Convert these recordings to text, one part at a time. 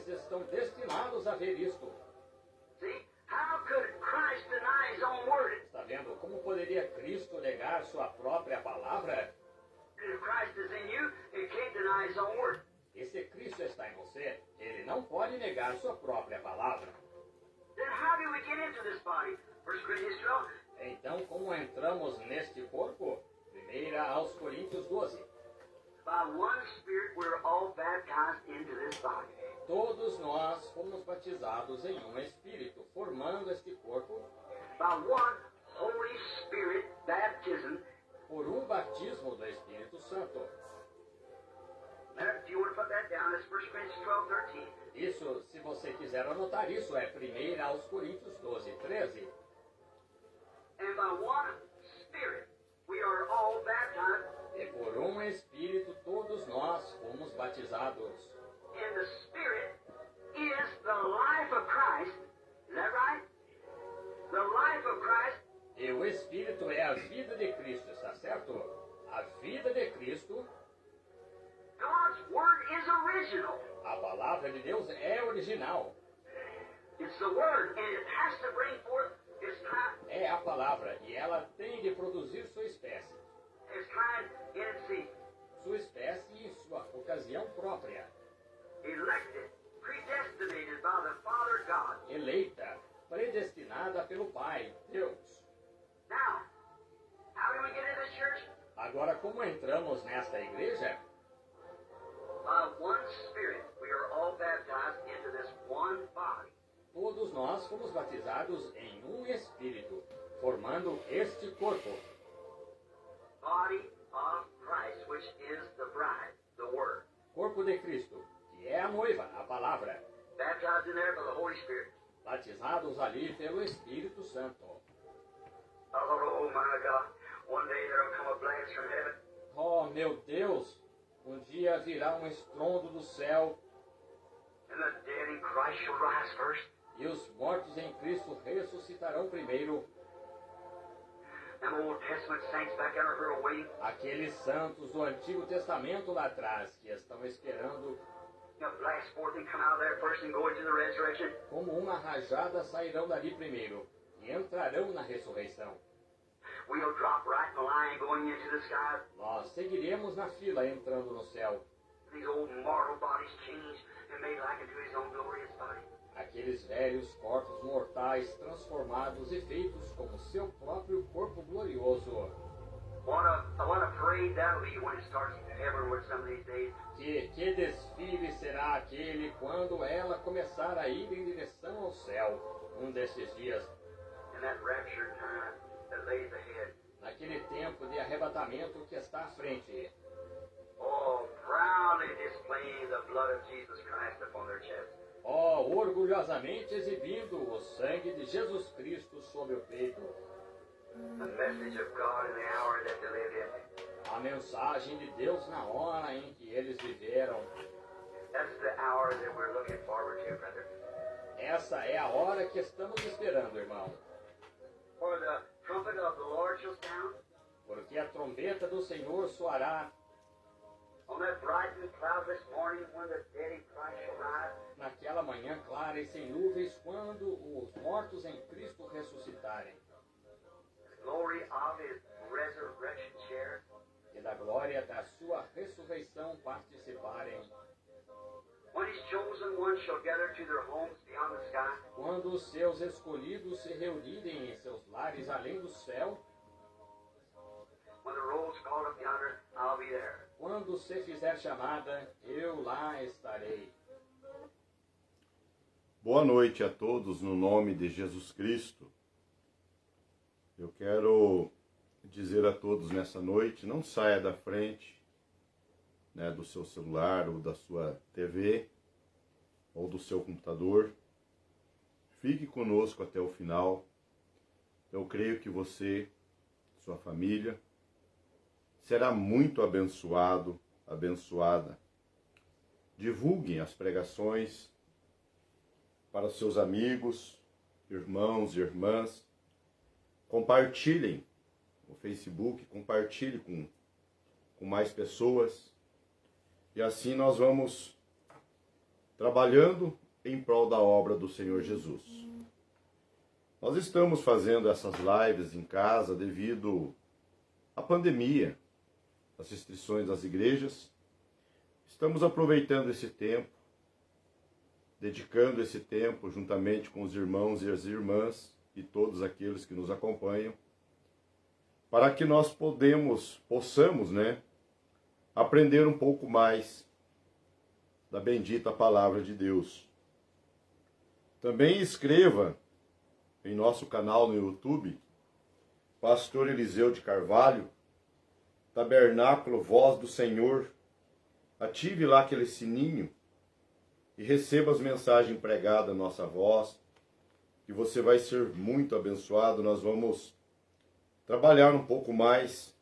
estão destinados a ver isto. See, how could Christ deny his own word? Está vendo? Como poderia Cristo negar sua própria palavra? If Christ is in you, he can't deny his own word. E se Cristo está em você, ele não pode negar sua própria palavra. Then how do we get into this body? 1 Corinthians 12. Então, como entramos neste corpo? 1 Coríntios 12. By one Spirit we're all baptized into this body. Todos nós fomos batizados em um Espírito, formando este corpo By one Holy Spirit baptism. por um batismo do Espírito Santo. Now, do you want to put that down? That's 1 Corinthians 12:13. Isso, se você quiser anotar isso, é 1 Coríntios 12, 13. And by one Spirit we are all baptized. E por um Espírito todos nós fomos batizados. And the Spirit is the life of Christ. Is that right? The life of Christ. E o Espírito é a vida de Cristo, está certo? A vida de Cristo, God's Word is original. a palavra de Deus é original. It's the Word, and it has to bring forth its kind, É a palavra e ela tem de produzir sua espécie. in its season. Sua espécie e sua ocasião própria. Elected, predestinated by the Father God. Eleita, predestinada pelo Pai, Deus. Now, how do we get into this church? Agora, como entramos nesta igreja? By one Spirit, we are all baptized into this one body. Todos nós fomos batizados em um Espírito, formando este corpo. Body of Christ, which is the bride, the Word. Corpo de Cristo, que é a noiva, a palavra. Baptized in there by the Holy Spirit. Batizados ali pelo Espírito Santo. Oh my God. One day there will come a blast from heaven. Oh, meu Deus! Um dia virá um estrondo do céu And the dead in Christ shall rise first. e os mortos em Cristo ressuscitarão primeiro. Them Old Testament saints back there who are waiting. Aqueles santos do Antigo Testamento lá atrás, que estão esperando, Blast forth and come out of there first and go into the resurrection. como uma rajada, sairão dali primeiro e entrarão na ressurreição. We'll drop right in line going into the sky. Nós seguiremos na fila entrando no céu. These old mortal bodies changed and made like unto his own glorious body. Aqueles velhos corpos mortais transformados e feitos como seu próprio corpo glorioso. What a parade that'll be when it starts heavenward some of these days. Que desfile será aquele quando ela começar a ir em direção ao céu, um desses dias, In that rapture time that lays ahead. naquele tempo de arrebatamento que está à frente. Oh, proudly displaying the blood of Jesus Christ upon their chests. Oh, orgulhosamente exibindo o sangue de Jesus Cristo sobre o peito. The message of God in the hour that they lived in. A mensagem de Deus na hora em que eles viveram. That's the hour that we're looking forward to, brother. Essa é a hora que estamos esperando, irmão. For the trumpet of the Lord shall sound. Porque a trombeta do Senhor soará On that bright and cloudless morning when the dead in Christ shall rise. naquela manhã clara e sem nuvens, quando os mortos em Cristo ressuscitarem. The glory of his resurrection share. E da glória da sua ressurreição participarem. When his chosen ones shall gather to their homes beyond the sky. Quando os seus escolhidos se reunirem em seus lares além do céu, When the roll's called up yonder, I'll be there. quando se fizer chamada, eu lá estarei. Boa noite a todos no nome de Jesus Cristo. Eu quero dizer a todos nessa noite, não saia da frente, né, do seu celular ou da sua TV ou do seu computador. Fique conosco até o final. Eu creio que você, sua família, será muito abençoado, abençoada. Divulguem as pregações para os seus amigos, irmãos e irmãs. Compartilhem no Facebook, compartilhe com mais pessoas. E assim nós vamos trabalhando em prol da obra do Senhor Jesus. Nós estamos fazendo essas lives em casa devido à pandemia, às restrições das igrejas. Estamos aproveitando esse tempo, dedicando esse tempo juntamente com os irmãos e as irmãs e todos aqueles que nos acompanham, para que nós possamos, aprender um pouco mais da bendita palavra de Deus. Também escreva em nosso canal no YouTube, Pastor Eliseu de Carvalho, Tabernáculo Voz do Senhor. Ative lá aquele sininho e receba as mensagens pregadas na nossa voz, que você vai ser muito abençoado. Nós vamos trabalhar um pouco mais,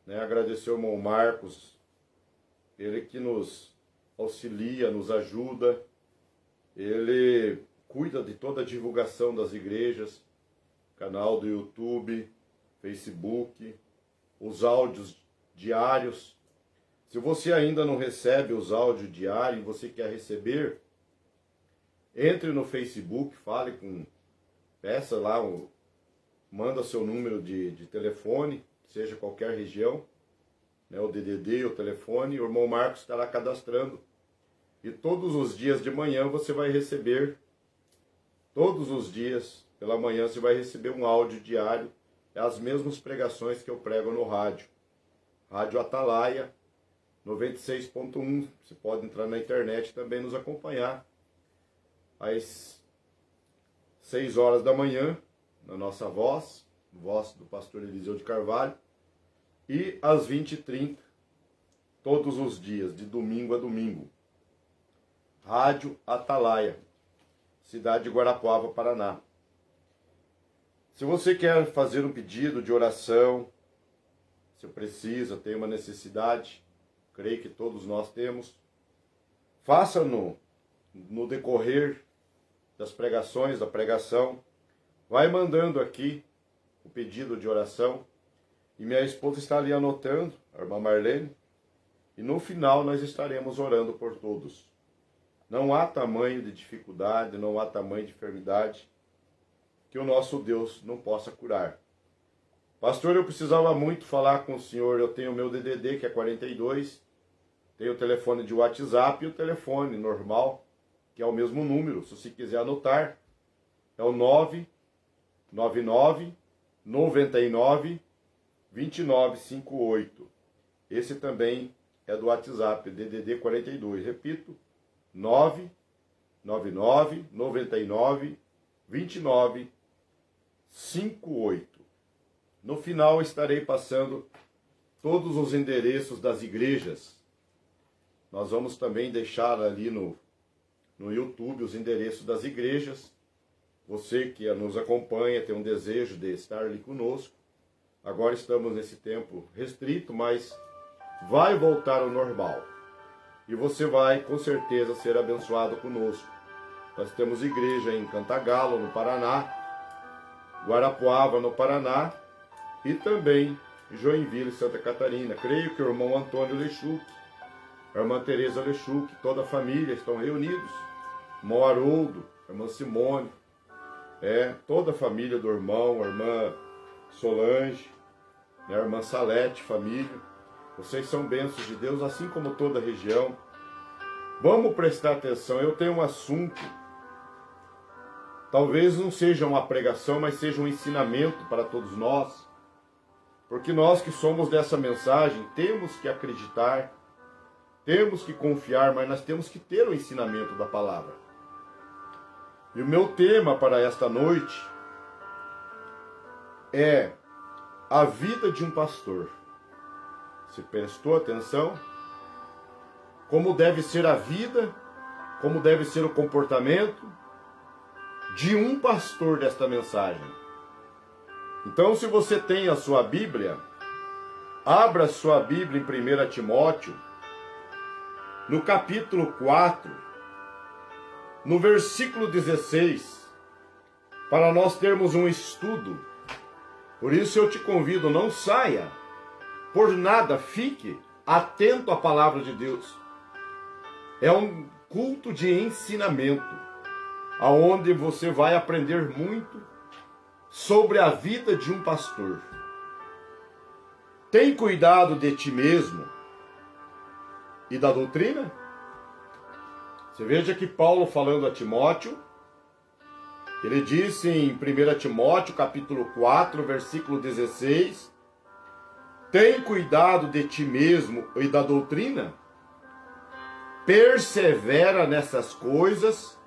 agradecer ao irmão Marcos, ele que nos auxilia, nos ajuda, ele cuida de toda a divulgação das igrejas, canal do YouTube, Facebook, os áudios diários. Se você ainda não recebe os áudios diários e você quer receber, entre no Facebook, peça lá, manda seu número de telefone, seja qualquer região, o DDD, o telefone, o irmão Marcos estará cadastrando. E todos os dias de manhã você vai receber, todos os dias pela manhã você vai receber um áudio diário, as mesmas pregações que eu prego no rádio. Rádio Atalaia 96.1, você pode entrar na internet e também nos acompanhar às 6 horas da manhã, na nossa voz do pastor Eliseu de Carvalho, e às 20h30, todos os dias, de domingo a domingo. Rádio Atalaia, cidade de Guarapuava, Paraná. Se você quer fazer um pedido de oração, se precisa, tem uma necessidade, creio que todos nós temos, faça no decorrer das pregações, da pregação, vai mandando aqui o pedido de oração, e minha esposa está ali anotando, a irmã Marlene, e no final nós estaremos orando por todos. Não há tamanho de dificuldade, não há tamanho de enfermidade que o nosso Deus não possa curar. Pastor, eu precisava muito falar com o senhor, eu tenho o meu DDD, que é 42, tenho o telefone de WhatsApp e o telefone normal, que é o mesmo número, se você quiser anotar, é o 999 99 2958. Esse também é do WhatsApp, DDD 42. Repito, 999 99 2958. No final estarei passando todos os endereços das igrejas. Nós vamos também deixar ali no YouTube os endereços das igrejas. Você que nos acompanha, tem um desejo de estar ali conosco. Agora estamos nesse tempo restrito, mas vai voltar ao normal. E você vai, com certeza, ser abençoado conosco. Nós temos igreja em Cantagalo, no Paraná, Guarapuava, no Paraná, e também em Joinville, Santa Catarina. Creio que o irmão Antônio Lechuc, a irmã Tereza Lechuc, toda a família estão reunidos. Irmão Haroldo, a irmã Simone, toda a família do irmão, a irmã Solange, a irmã Salete, família. Vocês são bênçãos de Deus, assim como toda a região. Vamos prestar atenção, eu tenho um assunto, talvez não seja uma pregação, mas seja um ensinamento para todos nós. Porque nós que somos dessa mensagem, temos que acreditar, temos que confiar, mas nós temos que ter o ensinamento da palavra. E o meu tema para esta noite é a vida de um pastor. Você prestou atenção? Como deve ser a vida, como deve ser o comportamento de um pastor desta mensagem. Então, se você tem a sua Bíblia, abra sua Bíblia em 1 Timóteo, no capítulo 4, no versículo 16, para nós termos um estudo. Por isso eu te convido, não saia por nada, fique atento à palavra de Deus. É um culto de ensinamento, aonde você vai aprender muito sobre a vida de um pastor. Tem cuidado de ti mesmo e da doutrina? Você veja que Paulo, falando a Timóteo, ele disse em 1 Timóteo, capítulo 4, versículo 16, tem cuidado de ti mesmo e da doutrina? Persevera nessas coisas,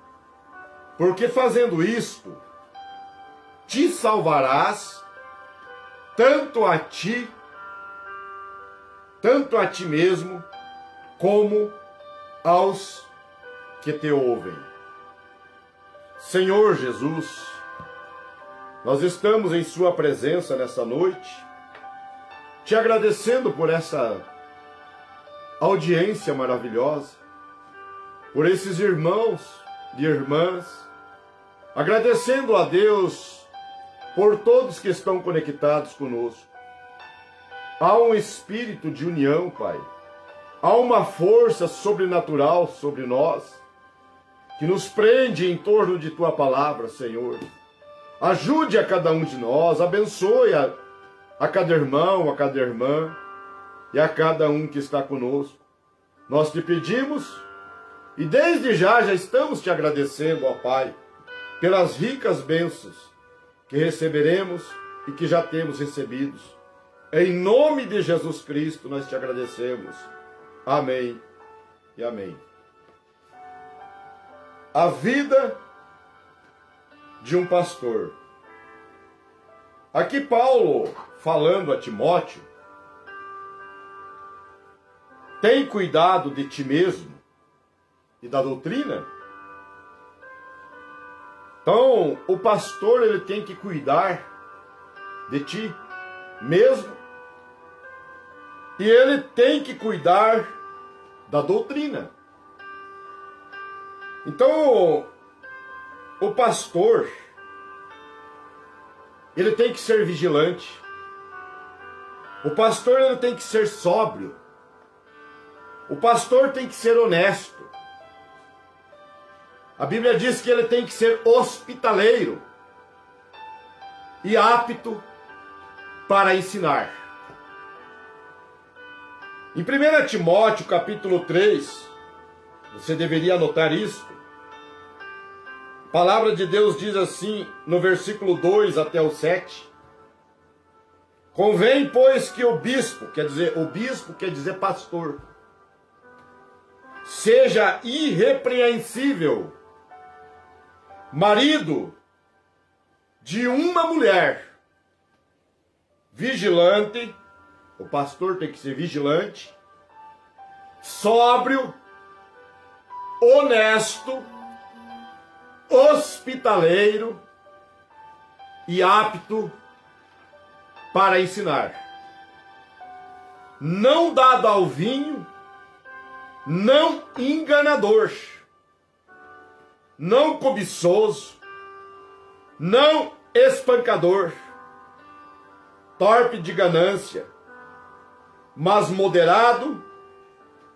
porque fazendo isto, te salvarás, tanto a ti mesmo, como aos que te ouvem. Senhor Jesus, nós estamos em sua presença nessa noite, te agradecendo por essa audiência maravilhosa, por esses irmãos e irmãs, agradecendo a Deus por todos que estão conectados conosco. Há um espírito de união, Pai. Há uma força sobrenatural sobre nós, que nos prende em torno de Tua palavra, Senhor. Ajude a cada um de nós, abençoe a cada irmão, a cada irmã e a cada um que está conosco. Nós te pedimos e desde já estamos te agradecendo, ó Pai, pelas ricas bênçãos que receberemos e que já temos recebidos. Em nome de Jesus Cristo nós te agradecemos. Amém e amém. A vida de um pastor. Aqui Paulo, falando a Timóteo, tem cuidado de ti mesmo e da doutrina? Então, o pastor ele tem que cuidar de ti mesmo e ele tem que cuidar da doutrina. Então, o pastor ele tem que ser vigilante. O pastor ele tem que ser sóbrio. O pastor tem que ser honesto. A Bíblia diz que ele tem que ser hospitaleiro e apto para ensinar. Em 1 Timóteo, capítulo 3, você deveria anotar isso. A palavra de Deus diz assim, no versículo 2 até o 7. Convém, pois, que o bispo quer dizer pastor, seja irrepreensível, marido de uma mulher, vigilante, o pastor tem que ser vigilante, sóbrio, honesto, hospitaleiro e apto para ensinar. Não dado ao vinho, não enganador, não cobiçoso, não espancador, torpe de ganância, mas moderado,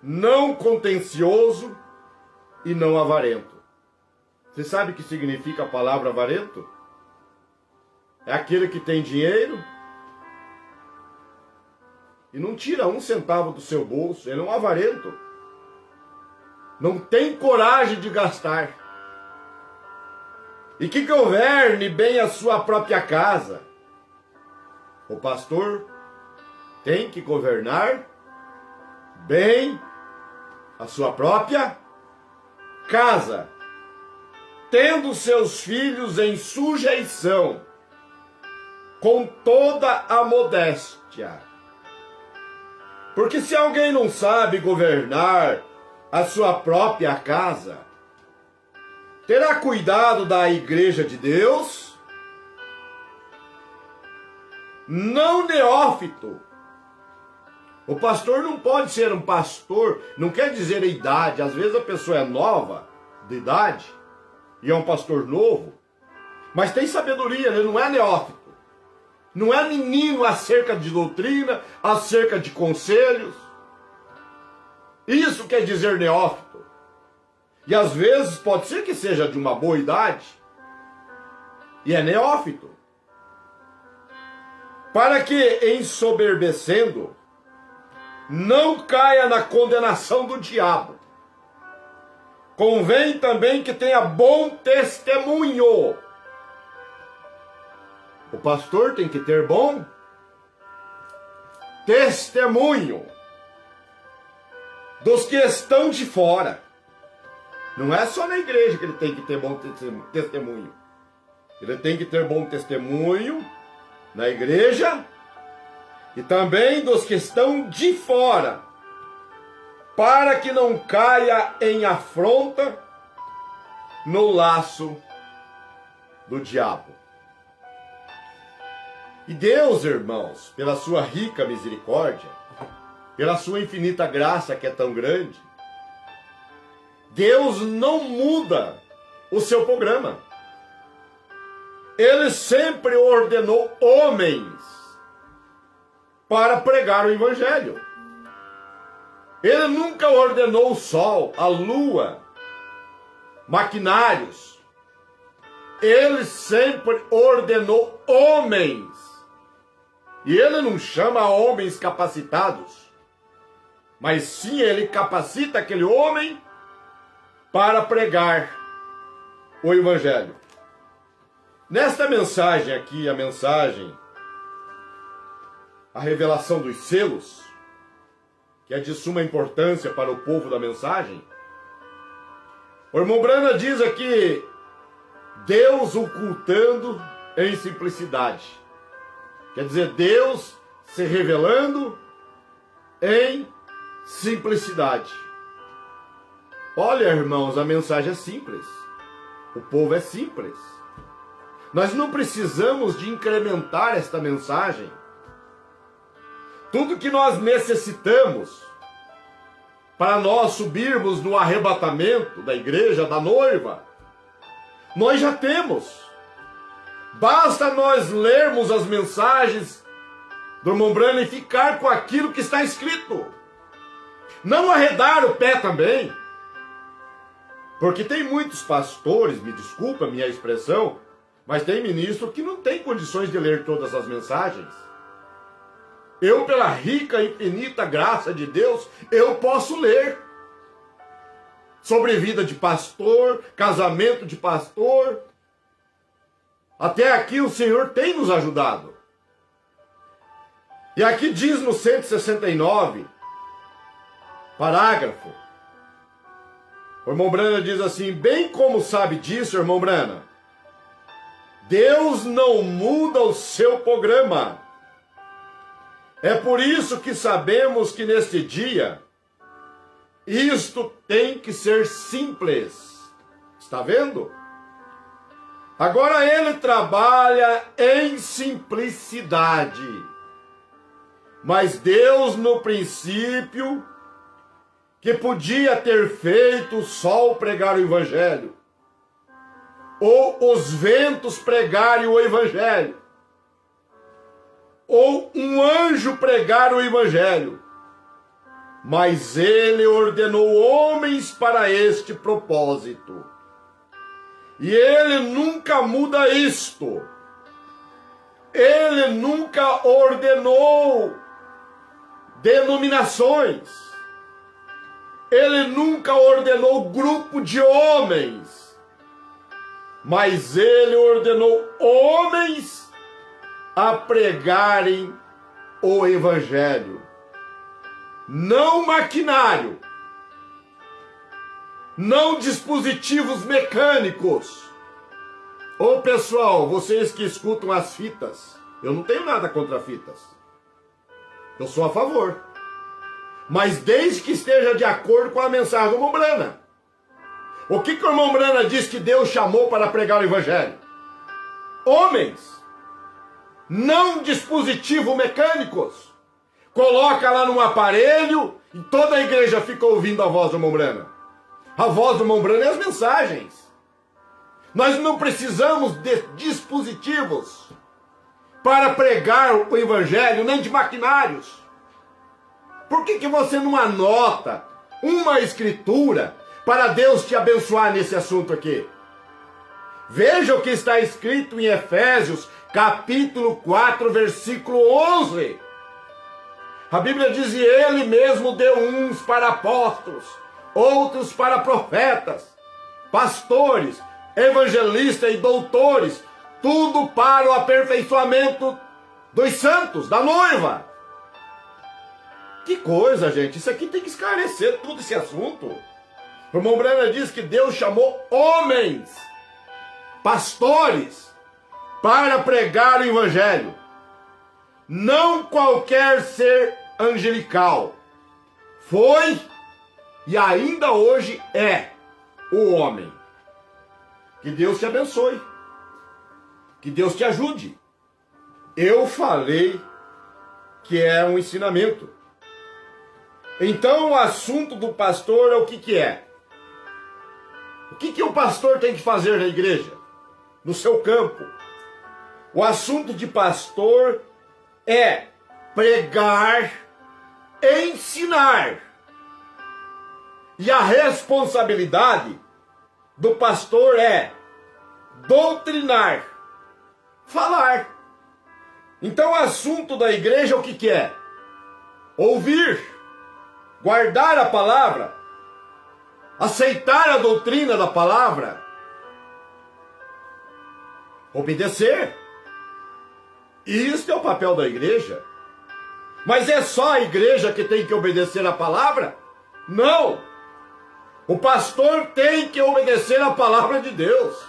não contencioso e não avarento. Você sabe o que significa a palavra avarento? É aquele que tem dinheiro e não tira um centavo do seu bolso. Ele é um avarento. Não tem coragem de gastar. E que governe bem a sua própria casa. O pastor tem que governar bem a sua própria casa, tendo seus filhos em sujeição, com toda a modéstia. Porque se alguém não sabe governar a sua própria casa, terá cuidado da igreja de Deus? Não neófito. O pastor não pode ser um pastor, não quer dizer a idade. Às vezes a pessoa é nova, de idade, e é um pastor novo, mas tem sabedoria, ele não é neófito. Não é menino acerca de doutrina, acerca de conselhos. Isso quer dizer neófito. e às vezes pode ser que seja de uma boa idade, e é neófito, para que, ensoberbecendo, não caia na condenação do diabo. Convém também que tenha bom testemunho. O pastor tem que ter bom testemunho dos que estão de fora. Não é só na igreja que ele tem que ter bom testemunho. Ele tem que ter bom testemunho na igreja e também dos que estão de fora, para que não caia em afronta no laço do diabo. E Deus, irmãos, pela sua rica misericórdia, pela sua infinita graça que é tão grande, Deus não muda o seu programa. Ele sempre ordenou homens para pregar o evangelho. Ele nunca ordenou o sol, a lua, maquinários. Ele sempre ordenou homens. E ele não chama homens capacitados, mas sim ele capacita aquele homem para pregar o evangelho. Nesta mensagem aqui, a revelação dos selos, que é de suma importância para o povo da mensagem, o irmão Brana diz aqui, Deus ocultando em simplicidade. Quer dizer, Deus se revelando em simplicidade. Olha, irmãos, a mensagem é simples. O povo é simples. Nós não precisamos de incrementar esta mensagem. Tudo que nós necessitamos para nós subirmos no arrebatamento da igreja, da noiva, nós já temos. Basta nós lermos as mensagens do irmão Brana e ficar com aquilo que está escrito. Não arredar o pé também. Porque tem muitos pastores, me desculpa a minha expressão, mas tem ministro que não tem condições de ler todas as mensagens. Eu, pela rica e infinita graça de Deus, eu posso ler sobre vida de pastor, casamento de pastor. Até aqui o Senhor tem nos ajudado. E aqui diz no 169, parágrafo, o irmão Brana diz assim, bem como sabe disso, irmão Brana, Deus não muda o seu programa. É por isso que sabemos que neste dia, isto tem que ser simples. Está vendo? Agora ele trabalha em simplicidade. Mas Deus, no princípio, que podia ter feito o sol pregar o evangelho, ou os ventos pregarem o evangelho, ou um anjo pregar o evangelho, mas ele ordenou homens para este propósito. E ele nunca muda isto. Ele nunca ordenou denominações. Ele nunca ordenou grupo de homens. Mas ele ordenou homens a pregarem o evangelho. Não maquinário. Não dispositivos mecânicos. Ô pessoal, vocês que escutam as fitas, eu não tenho nada contra fitas. Eu sou a favor. Mas desde que esteja de acordo com a mensagem do irmão Brana. O que o irmão Brana diz que Deus chamou para pregar o evangelho? Homens. Não dispositivos mecânicos. Coloca lá num aparelho e toda a igreja fica ouvindo a voz do irmão Brana. A voz do irmão Brana é as mensagens. Nós não precisamos de dispositivos para pregar o evangelho, nem de maquinários. Por que você não anota uma escritura para Deus te abençoar nesse assunto aqui. Veja o que está escrito em Efésios, capítulo 4, versículo 11. A Bíblia diz: e ele mesmo deu uns para apóstolos, outros para profetas, pastores, evangelistas e doutores, tudo para o aperfeiçoamento dos santos, da noiva. Que coisa, gente, isso aqui tem que esclarecer tudo esse assunto. O irmão Branham diz que Deus chamou homens, pastores, para pregar o evangelho. Não qualquer ser angelical. Foi e ainda hoje é o homem. Que Deus te abençoe. Que Deus te ajude. Eu falei que é um ensinamento. Então o assunto do pastor é o que é? O que o pastor tem que fazer na igreja? No seu campo? O assunto de pastor é pregar, ensinar. E a responsabilidade do pastor é doutrinar, falar. Então o assunto da igreja é o que é? Ouvir, guardar a palavra, aceitar a doutrina da palavra, obedecer. Isso é o papel da igreja. Mas é só a igreja que tem que obedecer a palavra? Não! O pastor tem que obedecer a palavra de Deus.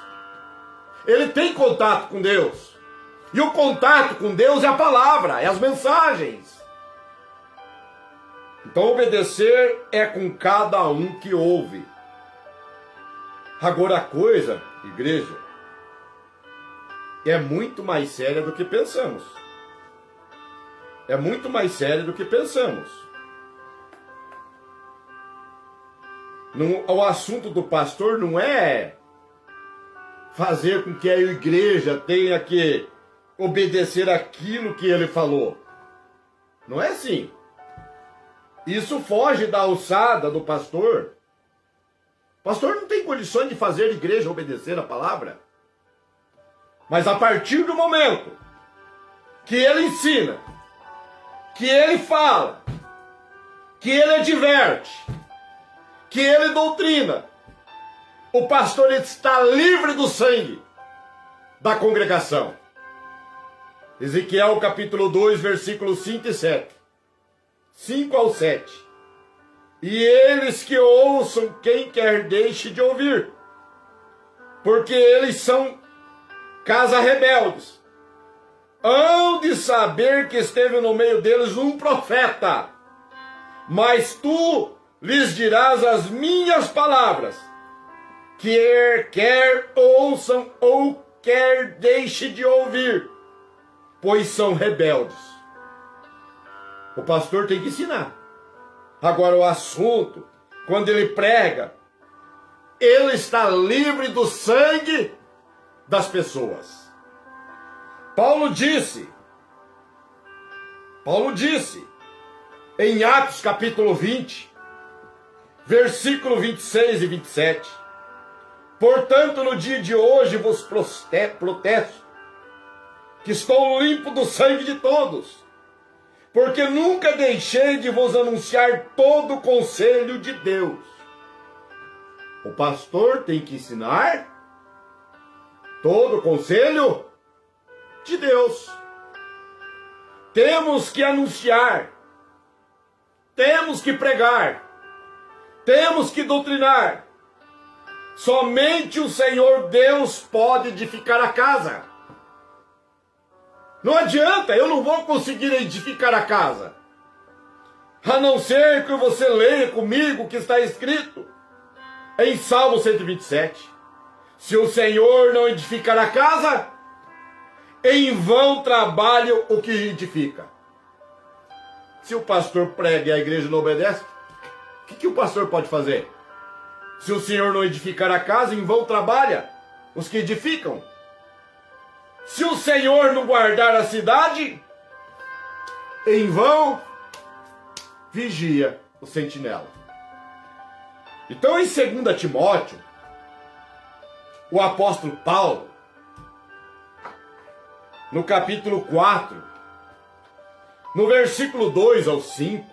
Ele tem contato com Deus. E o contato com Deus é a palavra, é as mensagens. Então obedecer é com cada um que ouve. Agora a coisa, igreja, é muito mais séria do que pensamos. É muito mais séria do que pensamos. O assunto do pastor não é fazer com que a igreja tenha que obedecer aquilo que ele falou. Não é assim. Isso foge da alçada do pastor. O pastor não tem condições de fazer a igreja obedecer a palavra. Mas a partir do momento que ele ensina, que ele fala, que ele adverte, que ele doutrina, o pastor está livre do sangue da congregação. Ezequiel capítulo 2, versículos 5 e 7. 5 ao 7. E eles que ouçam, quem quer deixe de ouvir, porque eles são casa rebeldes. Hão de saber que esteve no meio deles um profeta, mas tu lhes dirás as minhas palavras, quer ouçam ou quer deixe de ouvir, pois são rebeldes. O pastor tem que ensinar. Agora o assunto, quando ele prega, ele está livre do sangue das pessoas. Paulo disse em Atos capítulo 20, versículo 26 e 27, portanto no dia de hoje vos protesto, que estou limpo do sangue de todos, porque nunca deixei de vos anunciar todo o conselho de Deus. O pastor tem que ensinar todo o conselho de Deus. Temos que anunciar, temos que pregar, temos que doutrinar. Somente o Senhor Deus pode edificar a casa. Não adianta, eu não vou conseguir edificar a casa, a não ser que você leia comigo o que está escrito em Salmo 127. Se o Senhor não edificar a casa, em vão trabalha o que edifica. Se o pastor prega e a igreja não obedece, o que o pastor pode fazer? Se o Senhor não edificar a casa, em vão trabalha os que edificam. Se o Senhor não guardar a cidade, em vão vigia o sentinela. Então, em 2 Timóteo, o apóstolo Paulo, no capítulo 4, no versículo 2 ao 5,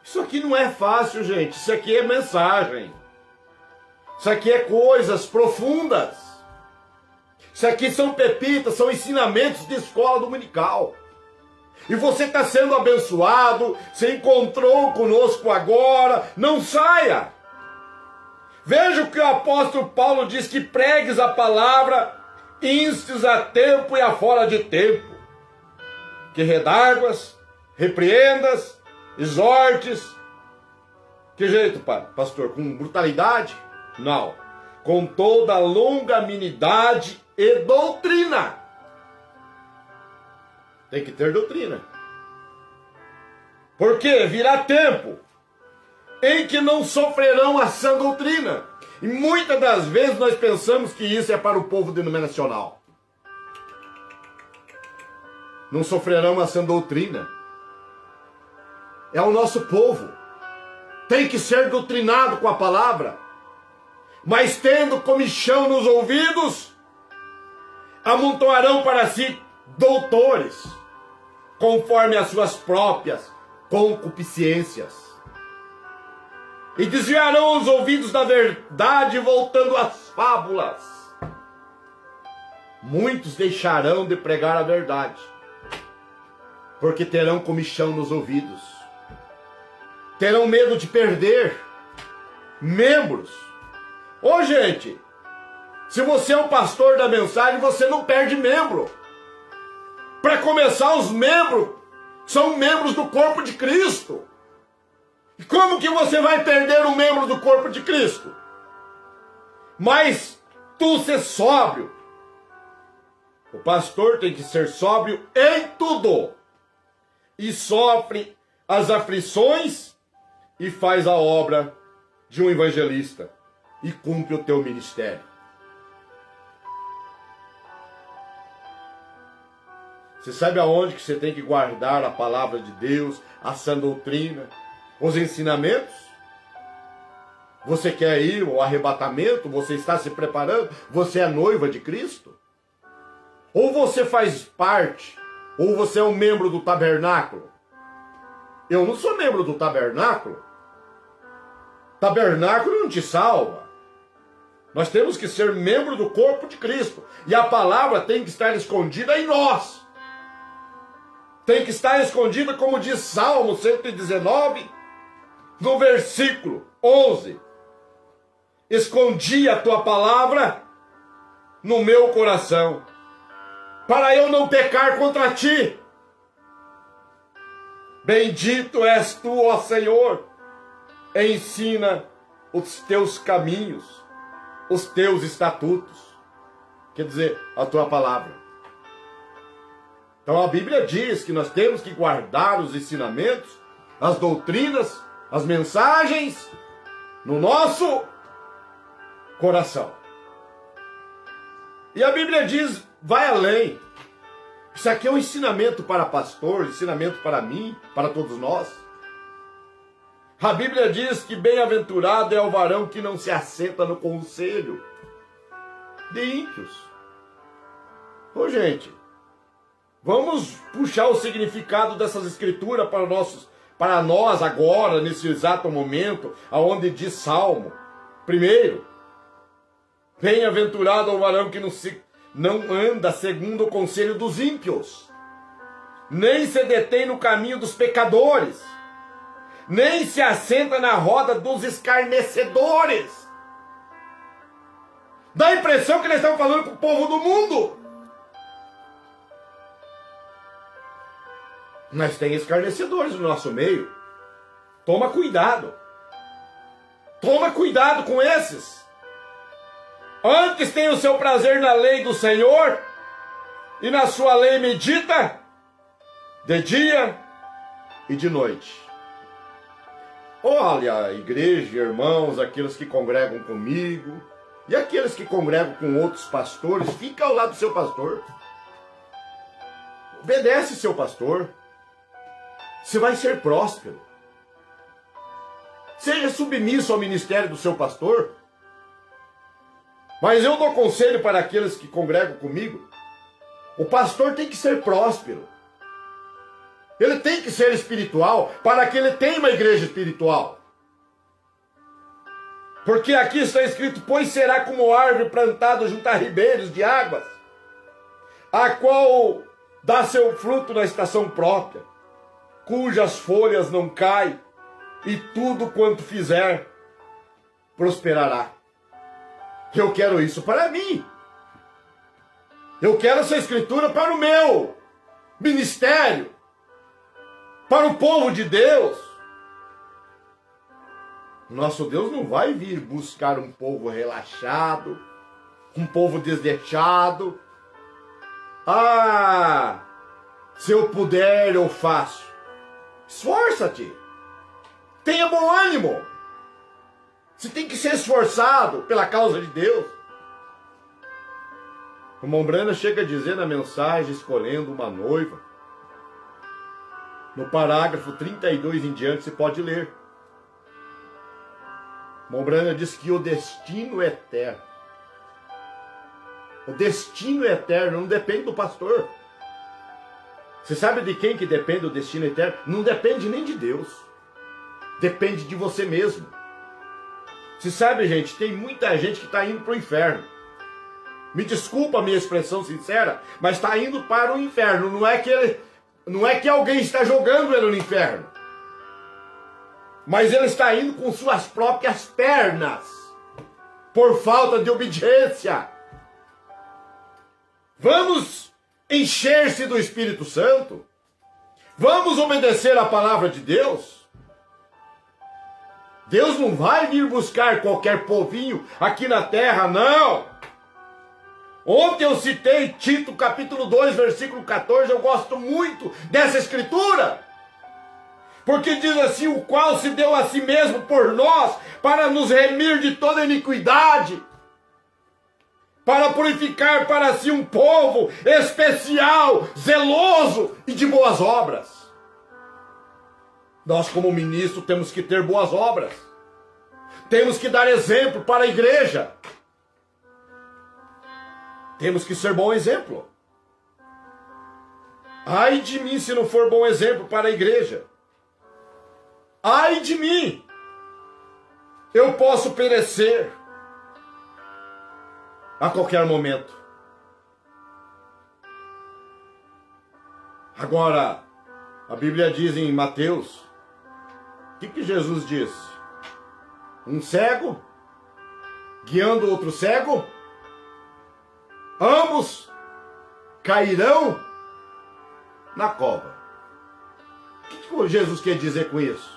isso aqui não é fácil, gente. Isso aqui é mensagem. Isso aqui é coisas profundas. Isso aqui são pepitas, são ensinamentos de escola dominical. E você está sendo abençoado, você encontrou conosco agora, não saia. Veja o que o apóstolo Paulo diz, que pregues a palavra, instes a tempo e a fora de tempo. Que redarguas, repreendas, exortes. Que jeito, pastor? Com brutalidade? Não. Com toda longanimidade e doutrina. Tem que ter doutrina. Porque virá tempo em que não sofrerão a sã doutrina. E muitas das vezes nós pensamos que isso é para o povo denominacional. Não sofrerão a sã doutrina. É o nosso povo. Tem que ser doutrinado com a palavra. Mas tendo comichão nos ouvidos, amontoarão para si doutores, conforme as suas próprias concupiscências. E desviarão os ouvidos da verdade, voltando às fábulas. Muitos deixarão de pregar a verdade, porque terão comichão nos ouvidos. Terão medo de perder membros. Ô gente, se você é o pastor da mensagem, você não perde membro. Para começar, os membros são membros do corpo de Cristo. E como que você vai perder um membro do corpo de Cristo? Mas tu ser sóbrio. O pastor tem que ser sóbrio em tudo. E sofre as aflições e faz a obra de um evangelista. E cumpre o teu ministério. Você sabe aonde que você tem que guardar a palavra de Deus, a sã doutrina, os ensinamentos? Você quer ir ao arrebatamento? Você está se preparando? Você é noiva de Cristo? Ou você faz parte, ou você é um membro do tabernáculo? Eu não sou membro do tabernáculo. Tabernáculo não te salva. Nós temos que ser membro do corpo de Cristo. E a palavra tem que estar escondida em nós. Tem que estar escondida, como diz Salmo 119, no versículo 11. Escondi a tua palavra no meu coração, para eu não pecar contra ti. Bendito és tu, ó Senhor. Ensina os teus caminhos, os teus estatutos, quer dizer, a tua palavra. Então a Bíblia diz que nós temos que guardar os ensinamentos, as doutrinas, as mensagens no nosso coração. E a Bíblia diz, vai além. Isso aqui é um ensinamento para pastor, ensinamento para mim, para todos nós. A Bíblia diz que bem-aventurado é o varão que não se assenta no conselho de ímpios. Ô gente, vamos puxar o significado dessas escrituras para nós agora, nesse exato momento, aonde diz Salmo. Primeiro, bem-aventurado é o varão que não anda segundo o conselho dos ímpios, nem se detém no caminho dos pecadores, nem se assenta na roda dos escarnecedores. Dá a impressão que eles estão falando com o povo do mundo. Mas tem escarnecedores no nosso meio. Toma cuidado. Toma cuidado com esses. Antes tem o seu prazer na lei do Senhor, e na sua lei medita de dia e de noite. Olha, igreja, irmãos, aqueles que congregam comigo e aqueles que congregam com outros pastores, fica ao lado do seu pastor. Obedece seu pastor. Você vai ser próspero. seja submisso ao ministério do seu pastor. Mas eu dou conselho para aqueles que congregam comigo. O pastor tem que ser próspero. Ele tem que ser espiritual para que ele tenha uma igreja espiritual. Porque aqui está escrito, pois será como árvore plantada junto a ribeiros de águas, a qual dá seu fruto na estação própria, cujas folhas não caem, e tudo quanto fizer prosperará. Eu quero isso para mim. Eu quero essa escritura para o meu ministério, para o povo de Deus. Nosso Deus não vai vir buscar um povo relaxado, um povo desleixado. Ah, se eu puder, eu faço. Esforça-te. Tenha bom ânimo. Você tem que ser esforçado pela causa de Deus. O irmão Brana chega a dizer na mensagem Escolhendo uma Noiva, no parágrafo 32 em diante, você pode ler. O irmão Brana diz que o destino é eterno. O destino eterno não depende do pastor. Você sabe de quem que depende o destino eterno? Não depende nem de Deus. Depende de você mesmo. Você sabe, gente, tem muita gente que está indo para o inferno. Me desculpa a minha expressão sincera, mas está indo para o inferno. Não é que alguém está jogando ele no inferno. Mas ele está indo com suas próprias pernas. Por falta de obediência. Vamos encher-se do Espírito Santo. Vamos obedecer a palavra de Deus. Deus não vai vir buscar qualquer povinho aqui na terra, não. Ontem eu citei Tito capítulo 2, versículo 14. Eu gosto muito dessa escritura. Porque diz assim, o qual se deu a si mesmo por nós, para nos remir de toda iniquidade, para purificar para si um povo especial, zeloso e de boas obras. Nós, como ministro, temos que ter boas obras. Temos que dar exemplo para a igreja. Temos que ser bom exemplo. Ai de mim se não for bom exemplo para a igreja. Ai de mim! Eu posso perecer a qualquer momento. Agora, a Bíblia diz em Mateus, o que Jesus disse? Um cego guiando outro cego, ambos cairão na cova. O que Jesus quer dizer com isso?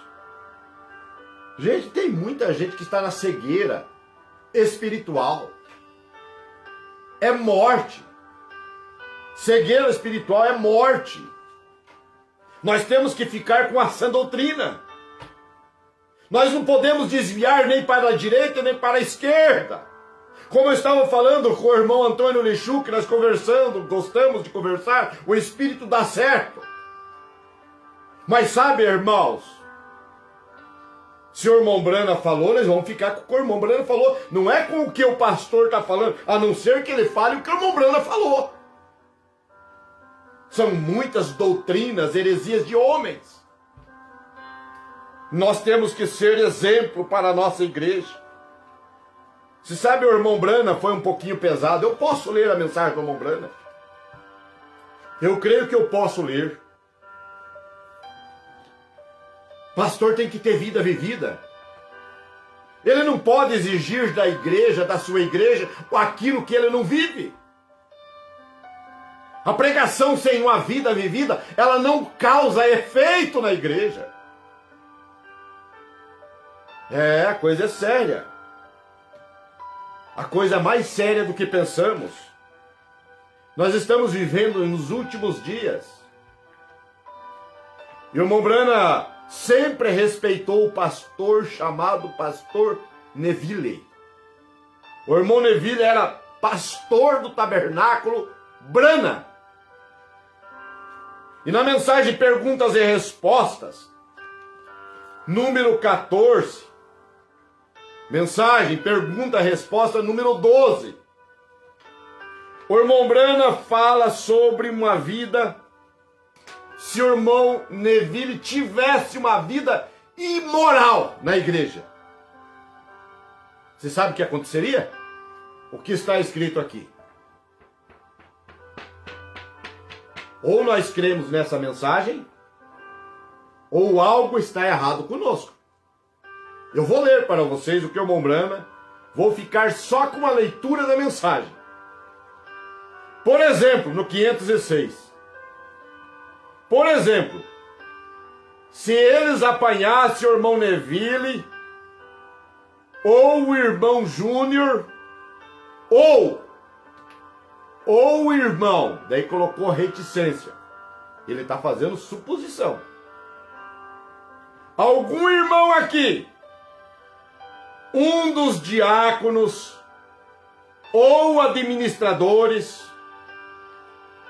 Gente, tem muita gente que está na cegueira espiritual. É morte. Cegueira espiritual é morte. Nós temos que ficar com a sã doutrina. Nós não podemos desviar nem para a direita nem para a esquerda. Como eu estava falando com o irmão Antônio Lixu, que nós gostamos de conversar, o Espírito dá certo. Mas sabe, irmãos, se o irmão Brana falou, nós vamos ficar com o que o irmão Brana falou. Não é com o que o pastor está falando, a não ser que ele fale o que o irmão Brana falou. São muitas doutrinas, heresias de homens. Nós temos que ser exemplo para a nossa igreja. Você sabe, o irmão Brana foi um pouquinho pesado. Eu posso ler a mensagem do irmão Brana? Eu creio que eu posso ler. Pastor tem que ter vida vivida. Ele não pode exigir da igreja, da sua igreja, aquilo que ele não vive. A pregação sem uma vida vivida, ela não causa efeito na igreja. A coisa é séria. A coisa é mais séria do que pensamos. Nós estamos vivendo nos últimos dias. E o irmão Brana sempre respeitou o pastor chamado pastor Neville. O irmão Neville era pastor do tabernáculo Brana. E na mensagem Perguntas e Respostas, número 14, Mensagem, pergunta, resposta número 12. O irmão Brana fala sobre uma vida, se o irmão Neville tivesse uma vida imoral na igreja. Você sabe o que aconteceria? O que está escrito aqui. Ou nós cremos nessa mensagem, ou algo está errado conosco. Eu vou ler para vocês o que o irmão Brana, vou ficar só com a leitura da mensagem. Por exemplo, no 506. Por exemplo, se eles apanhassem o irmão Neville, ou o irmão Júnior, ou o irmão, daí colocou reticência. Ele está fazendo suposição. Algum irmão aqui, um dos diáconos, ou administradores,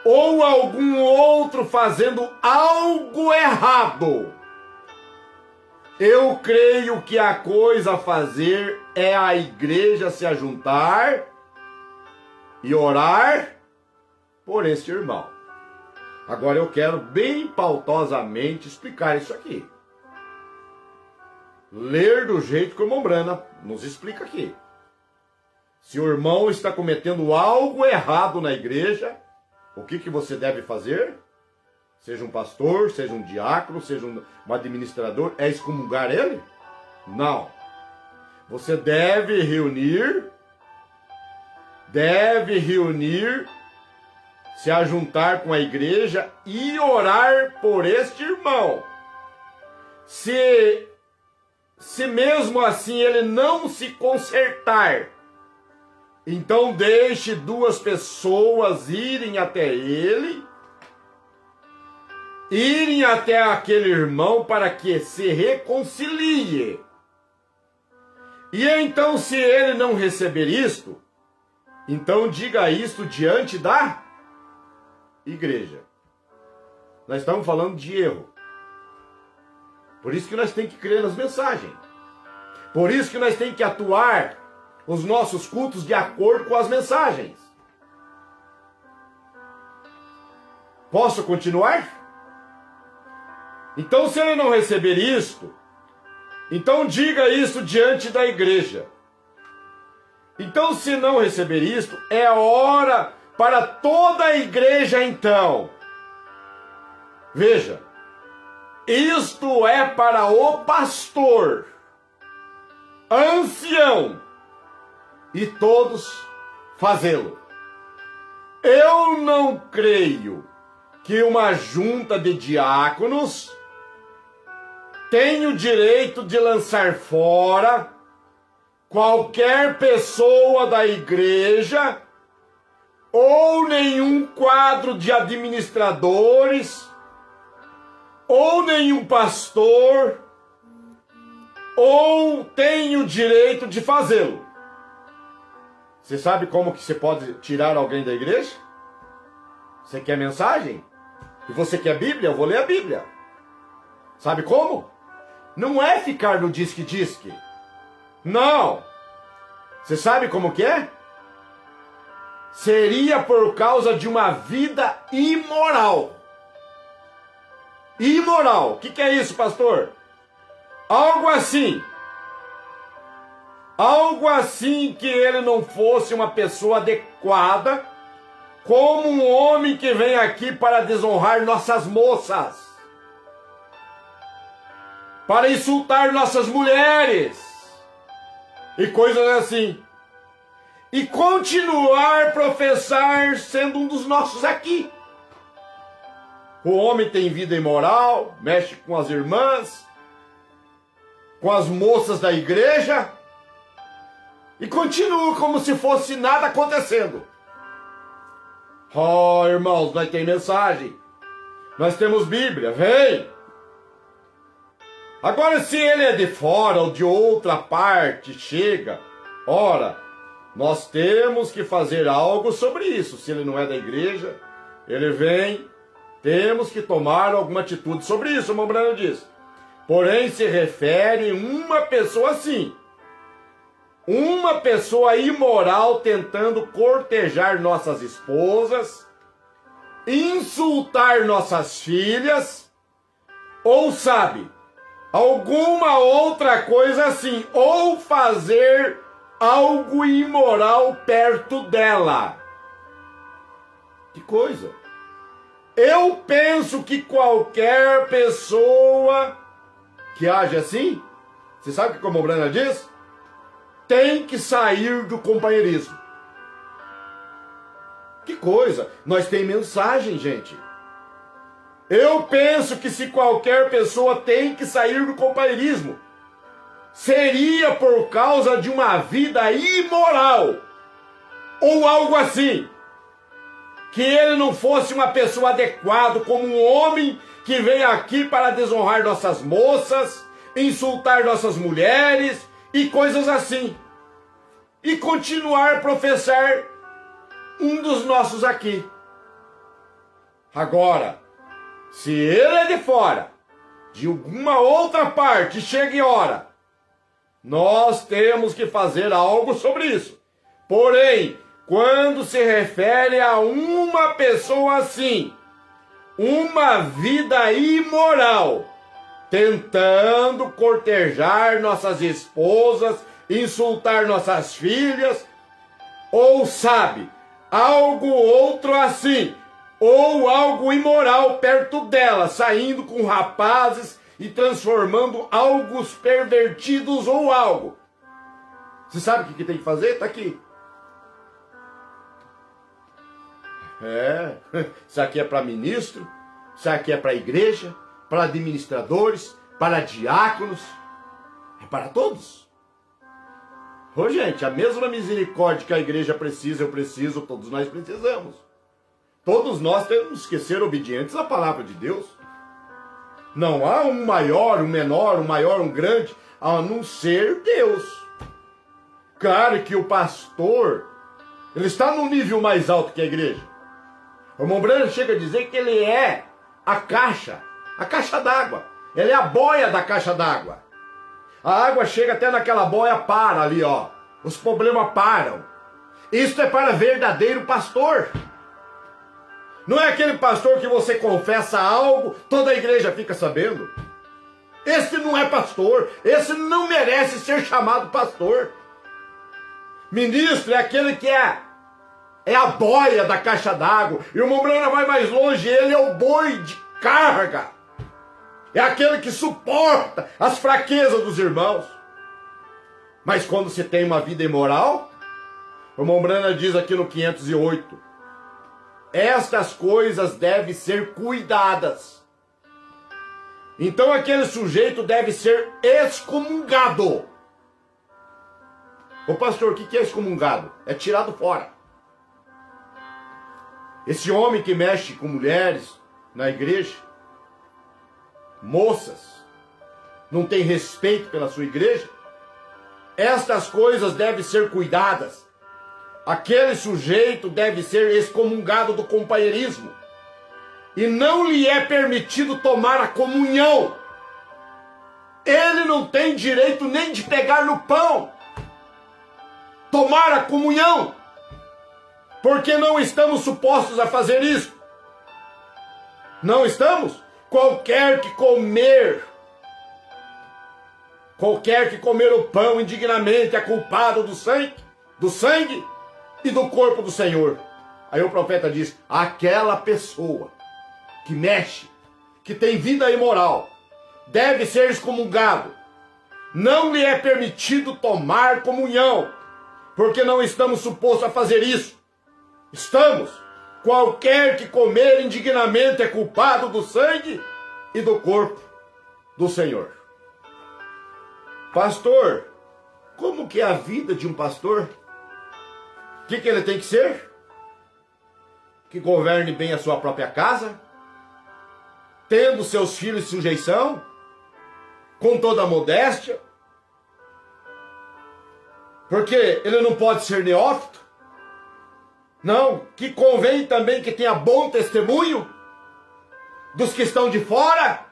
ou algum outro fazendo algo errado, eu creio que a coisa a fazer é a igreja se ajuntar e orar por este irmão. Agora eu quero bem pautosamente explicar isso aqui. Ler do jeito que o irmão Brana nos explica aqui. Se o irmão está cometendo algo errado na igreja, o que você deve fazer? Seja um pastor, seja um diácono, seja um administrador, é excomungar ele? Não. Você deve reunir, se ajuntar com a igreja e orar por este irmão. Se mesmo assim ele não se consertar, então deixe duas pessoas irem até ele, irem até aquele irmão para que se reconcilie. E então, se ele não receber isto, então diga isto diante da igreja. Nós estamos falando de erro. Por isso que nós temos que crer nas mensagens. Por isso que nós temos que atuar os nossos cultos de acordo com as mensagens. Posso continuar? Então, se ele não receber isto, então diga isso diante da igreja. Então, se não receber isto, é hora para toda a igreja, então. Veja, isto é para o pastor, ancião, e todos fazê-lo. Eu não creio que uma junta de diáconos tenha o direito de lançar fora qualquer pessoa da igreja ou nenhum quadro de administradores ou nenhum pastor, ou tem o direito de fazê-lo. Você sabe como que você pode tirar alguém da igreja? Você quer mensagem? E você quer Bíblia? Eu vou ler a Bíblia. Sabe como? Não é ficar no disque-disque. Não. Você sabe como que é? Seria por causa de uma vida imoral. Imoral. O que é isso, pastor? Algo assim. Algo assim que ele não fosse uma pessoa adequada, como um homem que vem aqui para desonrar nossas moças, para insultar nossas mulheres, e coisas assim. E continuar a professar sendo um dos nossos aqui. O homem tem vida imoral, mexe com as irmãs, com as moças da igreja, e continua como se fosse nada acontecendo. Oh, irmãos, nós temos mensagem, nós temos Bíblia, vem. Agora, se ele é de fora ou de outra parte, chega, ora, nós temos que fazer algo sobre isso. Se ele não é da igreja, ele vem, temos que tomar alguma atitude sobre isso, o irmão Brana diz. Porém, se refere a uma pessoa assim. uma pessoa imoral tentando cortejar nossas esposas, insultar nossas filhas, ou sabe, alguma outra coisa assim, ou fazer algo imoral perto dela. Que coisa! Eu penso que qualquer pessoa que age assim, você sabe o que como Brana diz? Tem que sair do companheirismo. Que coisa! Nós temos mensagem, gente. Eu penso que se qualquer pessoa tem que sair do companheirismo, seria por causa de uma vida imoral, ou algo assim. Que ele não fosse uma pessoa adequada, como um homem que veio aqui para desonrar nossas moças, insultar nossas mulheres e coisas assim. E continuar a professar um dos nossos aqui. Agora, se ele é de fora, de alguma outra parte, chega em hora, nós temos que fazer algo sobre isso. Porém, quando se refere a uma pessoa assim, uma vida imoral, tentando cortejar nossas esposas, insultar nossas filhas, ou sabe, algo outro assim, ou algo imoral perto dela, saindo com rapazes e transformando algo pervertidos ou algo. Você sabe o que tem que fazer? Está aqui. Isso aqui é para ministro, isso aqui é para igreja, para administradores, para diáconos, é para todos. Ô gente, a mesma misericórdia que a igreja precisa, eu preciso, todos nós precisamos. Todos nós temos que ser obedientes à palavra de Deus. Não há um maior, um menor, um maior, um grande, a não ser Deus. Claro que o pastor, ele está num nível mais alto que a igreja. O irmão Branham chega a dizer que ele é a caixa d'água. Ele é a boia da caixa d'água. A água chega até naquela boia, para ali, ó. Os problemas param. Isso é para verdadeiro pastor. Não é aquele pastor que você confessa algo, toda a igreja fica sabendo. Esse não é pastor. Esse não merece ser chamado pastor. Ministro é aquele que é a boia da caixa d'água. E o irmão Branham vai mais longe, ele é o boi de carga. É aquele que suporta as fraquezas dos irmãos. Mas quando se tem uma vida imoral, o irmão Branham diz aqui no 508, estas coisas devem ser cuidadas. Então aquele sujeito deve ser excomungado. Ô pastor, o que é excomungado? É tirado fora. Esse homem que mexe com mulheres na igreja, moças, não tem respeito pela sua igreja, estas coisas devem ser cuidadas. Aquele sujeito deve ser excomungado do companheirismo. E não lhe é permitido tomar a comunhão. Ele não tem direito nem de pegar no pão. Tomar a comunhão. Porque não estamos supostos a fazer isso. Não estamos? Qualquer que comer o pão indignamente é culpado do sangue e do corpo do Senhor. Aí o profeta diz, aquela pessoa que mexe, que tem vida imoral, deve ser excomungado. Não lhe é permitido tomar comunhão, porque não estamos supostos a fazer isso. Estamos. Qualquer que comer indignamente é culpado do sangue e do corpo do Senhor. Pastor, como que é a vida de um pastor? O que ele tem que ser? Que governe bem a sua própria casa, tendo seus filhos em sujeição, com toda a modéstia, porque ele não pode ser neófito. Não, que convém também que tenha bom testemunho dos que estão de fora,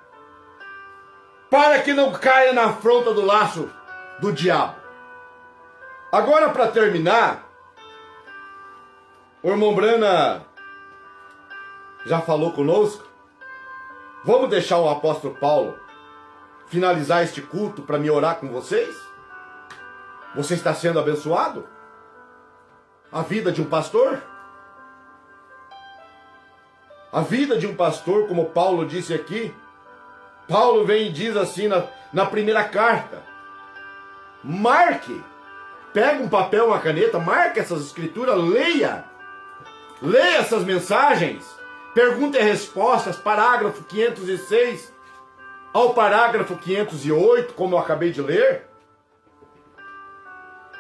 para que não caia na afronta do laço do diabo. Agora, para terminar, o irmão Brana já falou conosco. Vamos deixar o apóstolo Paulo finalizar este culto para me orar com vocês? Você está sendo abençoado? A vida de um pastor? A vida de um pastor, como Paulo disse aqui. Paulo vem e diz assim na primeira carta. Marque. Pega um papel, uma caneta, marque essas escrituras, leia. Leia essas mensagens. Pergunta e respostas, parágrafo 506 ao parágrafo 508, como eu acabei de ler.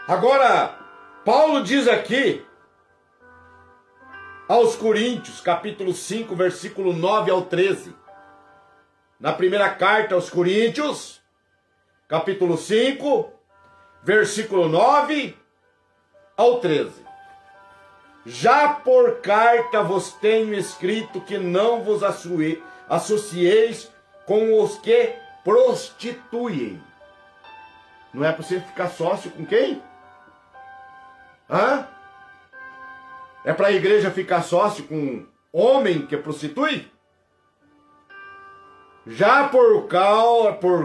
Agora, Paulo diz aqui, aos Coríntios, capítulo 5, versículo 9 ao 13. Na primeira carta aos Coríntios, capítulo 5, versículo 9 ao 13. Já por carta vos tenho escrito que não vos associeis com os que prostituem. Não é para você ficar sócio com quem? Hã? É para a igreja ficar sócio com homem que prostitui? Já por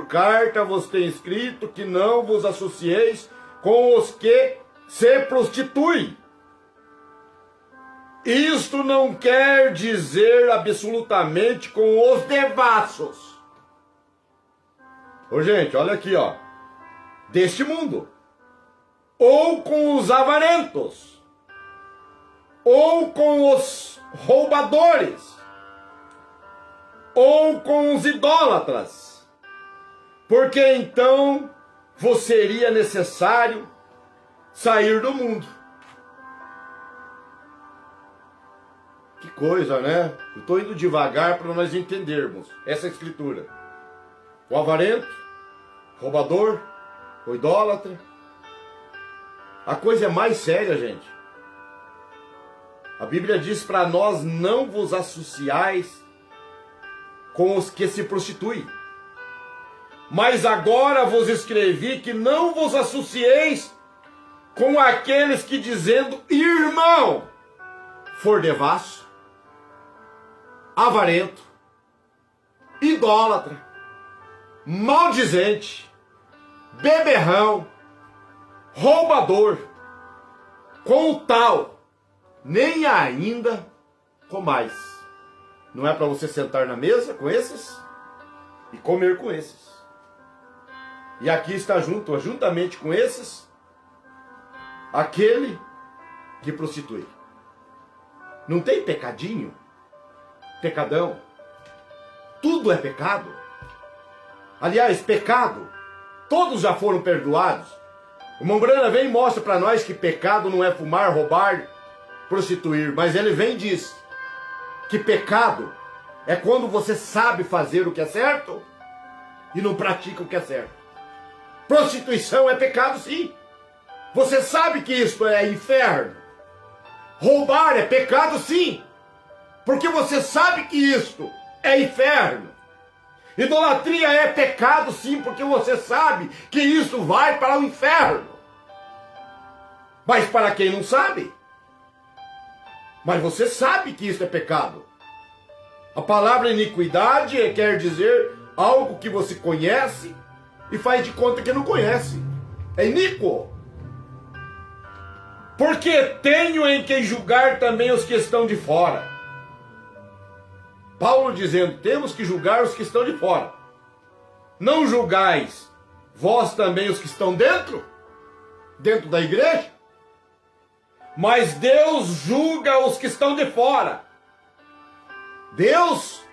carta vos tenho escrito que não vos associeis com os que se prostituem. Isto não quer dizer absolutamente com os devassos. Ô gente, olha aqui, ó. Deste mundo. Ou com os avarentos. Ou com os roubadores. Ou com os idólatras. Porque então vos seria necessário sair do mundo. Que coisa, né? Eu estou indo devagar para nós entendermos essa escritura. O avarento, roubador, o idólatra. A coisa é mais séria, gente. A Bíblia diz para nós não vos associais com os que se prostituem. Mas agora vos escrevi que não vos associeis com aqueles que dizendo irmão for devasso, avarento, idólatra, maldizente, beberrão, roubador, com o tal, nem ainda comais. Não é para você sentar na mesa com esses e comer com esses. E aqui está juntamente com esses, aquele que prostitui. Não tem pecadinho? Pecadão? Tudo é pecado. Aliás, pecado, todos já foram perdoados. O irmão Brana vem e mostra para nós que pecado não é fumar, roubar, prostituir. Mas ele vem e diz que pecado é quando você sabe fazer o que é certo e não pratica o que é certo. Prostituição é pecado, sim. Você sabe que isso é inferno. Roubar é pecado, sim. Porque você sabe que isto é inferno. Idolatria é pecado, sim, porque você sabe que isso vai para o inferno. Mas para quem não sabe? Mas você sabe que isso é pecado. A palavra iniquidade quer dizer algo que você conhece e faz de conta que não conhece. É iníquo. Porque tenho em quem julgar também os que estão de fora. Paulo dizendo, temos que julgar os que estão de fora. Não julgais vós também os que estão dentro da igreja? Mas Deus julga os que estão de fora. Deus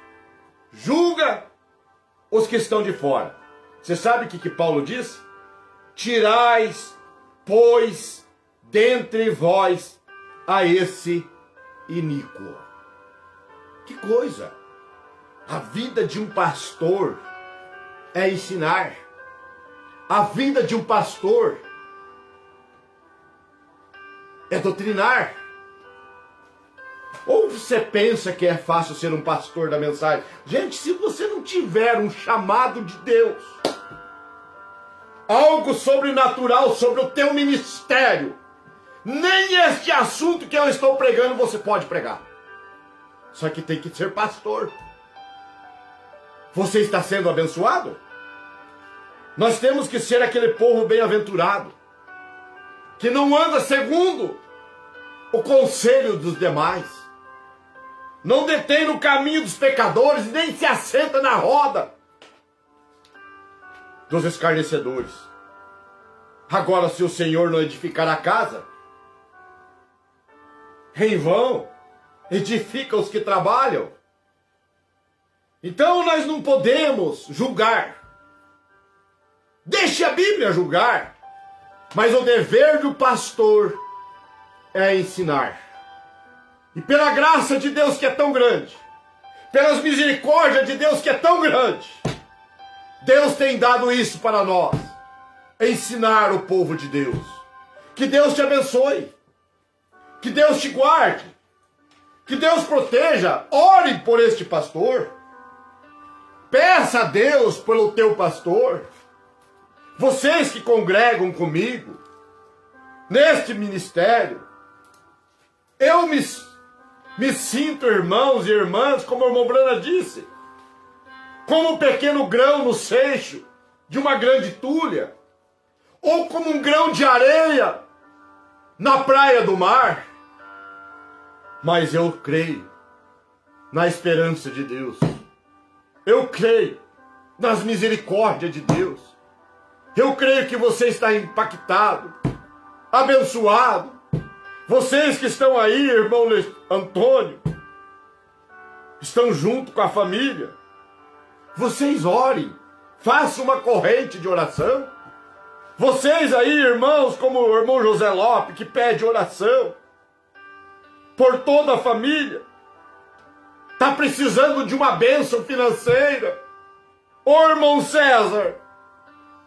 julga os que estão de fora. Você sabe o que Paulo diz? Tirais, pois, dentre vós a esse iníquo. Que coisa! A vida de um pastor é ensinar. A vida de um pastor é doutrinar. Ou você pensa que é fácil ser um pastor da mensagem? Gente, se você não tiver um chamado de Deus, algo sobrenatural sobre o teu ministério, nem este assunto que eu estou pregando você pode pregar. Só que tem que ser pastor. Você está sendo abençoado? Nós temos que ser aquele povo bem-aventurado, que não anda segundo o conselho dos demais, não detém no caminho dos pecadores, nem se assenta na roda dos escarnecedores. Agora, se o Senhor não edificar a casa, em vão edifica os que trabalham. Então nós não podemos julgar. Deixe a Bíblia julgar. Mas o dever do pastor é ensinar. E pela graça de Deus que é tão grande, pelas misericórdias de Deus que é tão grande, Deus tem dado isso para nós. Ensinar o povo de Deus. Que Deus te abençoe. Que Deus te guarde. Que Deus proteja. Ore por este pastor. Peça a Deus pelo teu pastor. Vocês que congregam comigo neste ministério, eu me sinto, irmãos e irmãs, como o irmão Brana disse, como um pequeno grão no seixo de uma grande tulha, ou como um grão de areia na praia do mar. Mas eu creio na esperança de Deus. Eu creio nas misericórdias de Deus. Eu creio que você está impactado, abençoado. Vocês que estão aí, irmão Antônio, estão junto com a família. Vocês orem, façam uma corrente de oração. Vocês aí, irmãos, como o irmão José Lopes, que pede oração por toda a família. Está precisando de uma bênção financeira. Ô irmão César,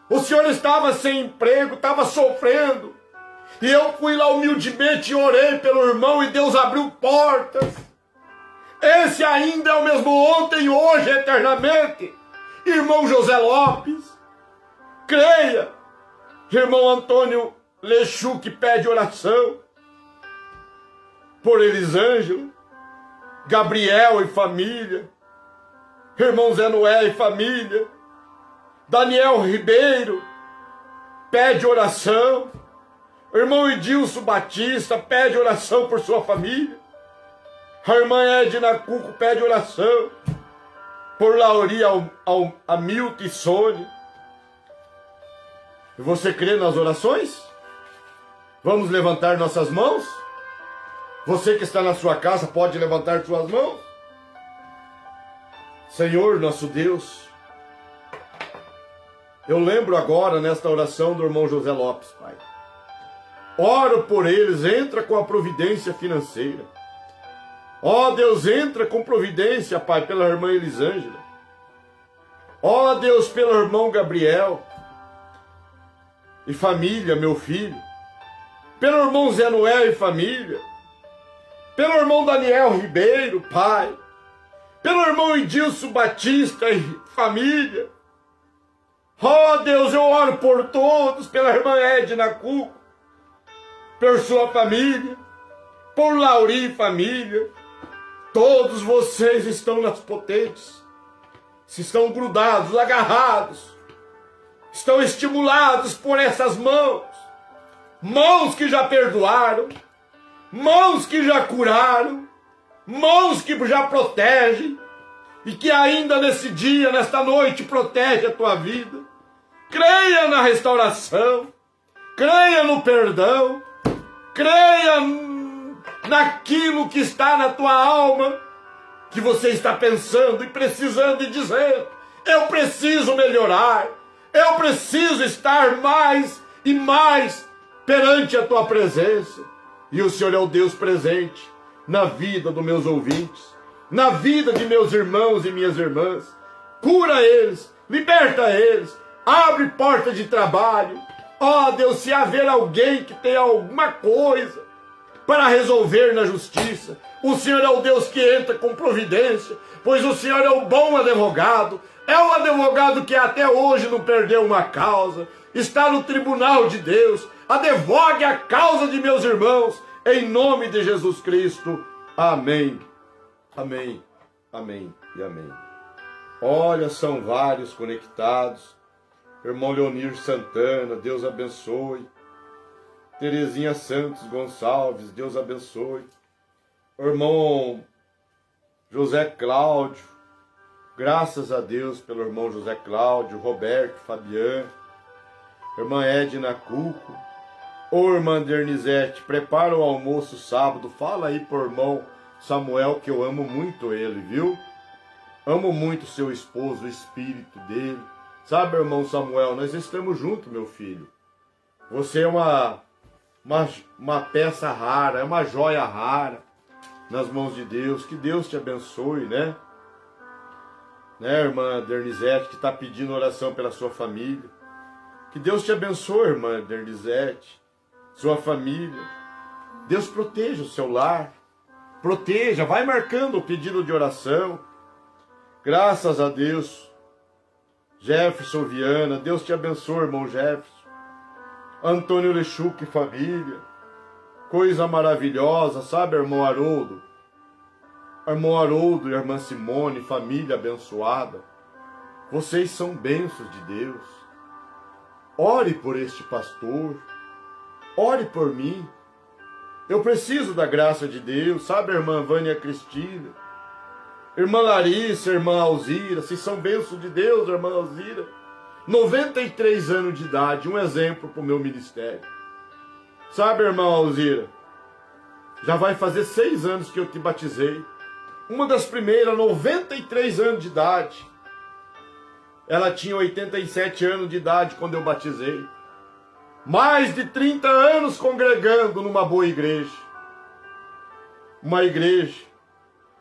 o senhor estava sem emprego, estava sofrendo. E eu fui lá humildemente e orei pelo irmão e Deus abriu portas. Esse ainda é o mesmo ontem, hoje, eternamente. Irmão José Lopes, creia. Irmão Antônio Lechu, que pede oração por Elisângela, Gabriel e família, irmão Zé Noé e família, Daniel Ribeiro pede oração, irmão Edilson Batista pede oração por sua família, a irmã Edna Cuco pede oração por Lauri, Hamilton e Sônia. E você crê nas orações? Vamos levantar nossas mãos? Você que está na sua casa pode levantar suas mãos? Senhor, nosso Deus, eu lembro agora nesta oração do irmão José Lopes, Pai. Oro por eles, entra com a providência financeira. Ó Deus, entra com providência, Pai, pela irmã Elisângela. Ó Deus, pelo irmão Gabriel e família, meu filho. Pelo irmão Zé Noé e família. Pelo irmão Daniel Ribeiro, Pai. Pelo irmão Edilson Batista e família. Ó Deus, eu oro por todos, pela irmã Edna Cuco, por sua família, por Lauri e família. Todos vocês estão nas potentes, estão grudados, agarrados, estão estimulados por essas mãos, mãos que já perdoaram, mãos que já curaram, mãos que já protegem, e que ainda nesse dia, nesta noite, protege a tua vida. Creia na restauração, creia no perdão, creia naquilo que está na tua alma, que você está pensando e precisando e dizendo: eu preciso melhorar, eu preciso estar mais e mais perante a tua presença. E o Senhor é o Deus presente na vida dos meus ouvintes, na vida de meus irmãos e minhas irmãs. Cura eles, liberta eles, abre porta de trabalho. Ó Deus, se haver alguém que tenha alguma coisa para resolver na justiça, o Senhor é o Deus que entra com providência, pois o Senhor é o bom advogado, é o advogado que até hoje não perdeu uma causa, está no tribunal de Deus. Advogue a causa de meus irmãos, em nome de Jesus Cristo. Amém. Amém. Amém e amém. Olha, são vários conectados. Irmão Leonir Santana, Deus abençoe. Terezinha Santos Gonçalves, Deus abençoe. Irmão José Cláudio, graças a Deus pelo irmão José Cláudio, Roberto, Fabiano, irmã Edna Cuco. Ô irmã Dernizete, prepara o almoço sábado, fala aí pro irmão Samuel que eu amo muito ele, viu? Amo muito seu esposo, o espírito dele. Sabe, irmão Samuel, nós estamos juntos, meu filho. Você é uma peça rara, é uma joia rara nas mãos de Deus. Que Deus te abençoe, né? Irmã Dernizete, que está pedindo oração pela sua família. Que Deus te abençoe, irmã Dernizete, sua família. Deus proteja o seu lar. Proteja, vai marcando o pedido de oração. Graças a Deus. Jefferson Viana, Deus te abençoe, irmão Jefferson. Antônio Lechuc, família. Coisa maravilhosa, sabe, irmão Haroldo? Irmão Haroldo e irmã Simone, família abençoada. Vocês são bênçãos de Deus. Ore por este pastor. Ore por mim. Eu preciso da graça de Deus, sabe, irmã Vânia Cristina? Irmã Larissa, irmã Alzira, vocês são bênçãos de Deus, irmã Alzira. 93 anos de idade, um exemplo para o meu ministério. Sabe, irmã Alzira, já vai fazer 6 anos que eu te batizei. Uma das primeiras, 93 anos de idade. Ela tinha 87 anos de idade quando eu batizei. Mais de 30 anos congregando numa boa igreja. Uma igreja.